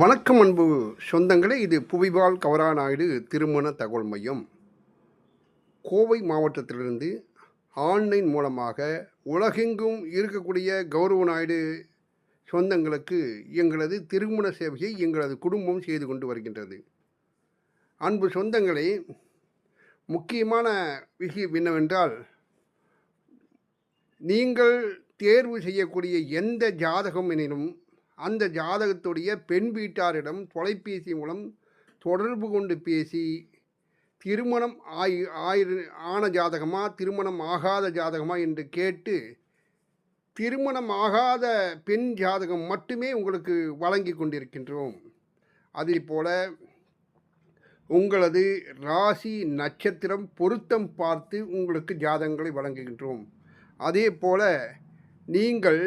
வணக்கம் அன்பு சொந்தங்களே, இது புவிவால் கவராநாயுடு திருமண தகவல் மையம். கோவை மாவட்டத்திலிருந்து ஆன்லைன் மூலமாக உலகெங்கும் இருக்கக்கூடிய கௌரவ நாயுடு சொந்தங்களுக்கு எங்களது திருமண சேவையை எங்களது குடும்பம் செய்து கொண்டு வருகின்றது. அன்பு சொந்தங்களே, முக்கியமான விஷயம் என்னவென்றால், நீங்கள் தேர்வு செய்யக்கூடிய எந்த ஜாதகம் எனினும் அந்த ஜாதகத்துடைய பெண் வீட்டாரிடம் தொலைபேசி மூலம் தொடர்பு கொண்டு பேசி, திருமணம் ஆன ஜாதகமா, திருமணம் ஆகாத ஜாதகமா என்று கேட்டு, திருமணம் ஆகாத பெண் ஜாதகம் மட்டுமே உங்களுக்கு வழங்கி கொண்டிருக்கின்றோம். அதேபோல உங்களது ராசி நட்சத்திரம் பொருத்தம் பார்த்து உங்களுக்கு ஜாதகங்களை வழங்குகின்றோம். அதே போல நீங்கள்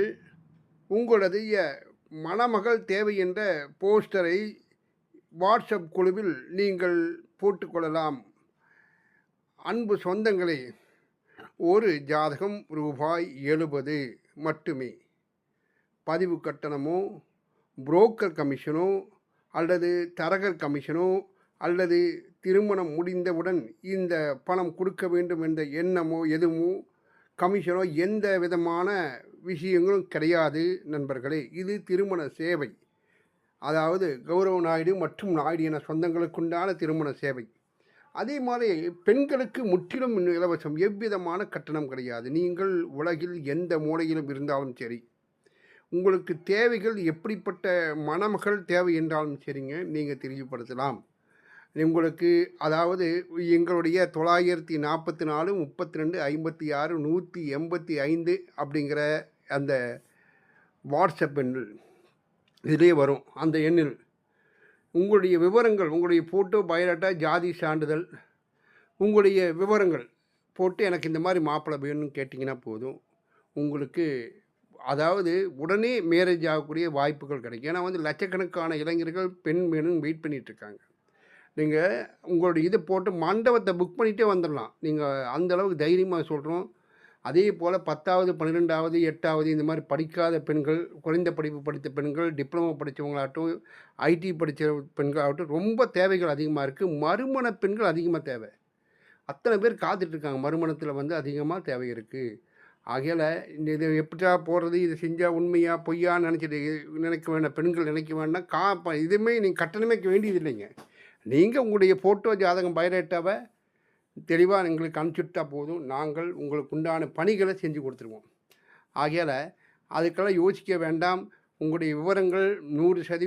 உங்களுடைய மணமகள் தேவை என்ற போஸ்டரை வாட்ஸ்அப் குழுவில் நீங்கள் போட்டுக்கொள்ளலாம். அன்பு சொந்தங்களே, ஒரு ஜாதகம் ரூபாய் 70 மட்டுமே. பதிவு கட்டணமோ, புரோக்கர் கமிஷனோ, அல்லது தரகர் கமிஷனோ, அல்லது திருமணம் முடிந்தவுடன் இந்த பணம் கொடுக்க வேண்டும் என்ற எண்ணமோ எதுவோ கமிஷனோ எந்த விதமான விஷயங்களும் கிடையாது நண்பர்களே. இது திருமண சேவை, அதாவது கௌரவ நாயுடு மற்றும் நாயுடு என சொந்தங்களுக்குண்டான திருமண சேவை. அதே மாதிரி பெண்களுக்கு முற்றிலும் இலவசம், எவ்விதமான கட்டணம் கிடையாது. நீங்கள் உலகில் எந்த மூலையிலும் இருந்தாலும் சரி, உங்களுக்கு தேவைகள் எப்படிப்பட்ட மணமகள் தேவை என்றாலும் சரிங்க, நீங்கள் தெரியப்படுத்தலாம். உங்களுக்கு அதாவது எங்களுடைய 944 32 56 185 அப்படிங்கிற அந்த வாட்ஸ்அப் எண்ணில் இதிலே வரும். அந்த எண்ணில் உங்களுடைய விவரங்கள், உங்களுடைய ஃபோட்டோ, பயோடேட்டா, ஜாதி சான்றிதழ், உங்களுடைய விவரங்கள் போட்டு எனக்கு இந்த மாதிரி மாப்பிள்ளை வேணும்னு கேட்டிங்கன்னா போதும். உங்களுக்கு அதாவது உடனே மேரேஜ் ஆகக்கூடிய வாய்ப்புகள் கிடைக்கும். ஏன்னா லட்சக்கணக்கான இளைஞர்கள் பெண் வேணும்னு வெயிட் பண்ணிகிட்ருக்காங்க. நீங்கள் உங்களுடைய இதை போட்டு மண்டபத்தை புக் பண்ணிகிட்டே வந்துடலாம். நீங்கள் அந்தளவுக்கு தைரியமாக சொல்கிறோம். அதே போல் 10வது 12வது 8வது இந்த மாதிரி படிக்காத பெண்கள், குறைந்த படிப்பு படித்த பெண்கள், டிப்ளமோ படித்தவங்களாகட்டும், ஐடி படித்த பெண்களாகட்டும் ரொம்ப தேவைகள் அதிகமாக இருக்குது. மறுமண பெண்கள் அதிகமாக தேவை. அத்தனை பேர் காத்துட்ருக்காங்க. மறுமணத்தில் அதிகமாக தேவை இருக்குது. ஆகையால் இதை எப்படியா போடுறது, இதை செஞ்சால் உண்மையாக பொய்யான்னு நினைக்க வேண்டாம். பெண்கள் நினைக்க வேண்டாம். இதுவுமே நீங்கள் கட்டணமே வேண்டியது இல்லைங்க. நீங்கள் உங்களுடைய ஃபோட்டோ, ஜாதகம், பயோடேட்டாவை தெளிவாக எங்களுக்கு அனுப்பிச்சுட்டா போதும். நாங்கள் உங்களுக்கு உண்டான பணிகளை செஞ்சு கொடுத்துருவோம். ஆகையால் அதுக்கெல்லாம் யோசிக்க வேண்டாம். உங்களுடைய விவரங்கள் 100%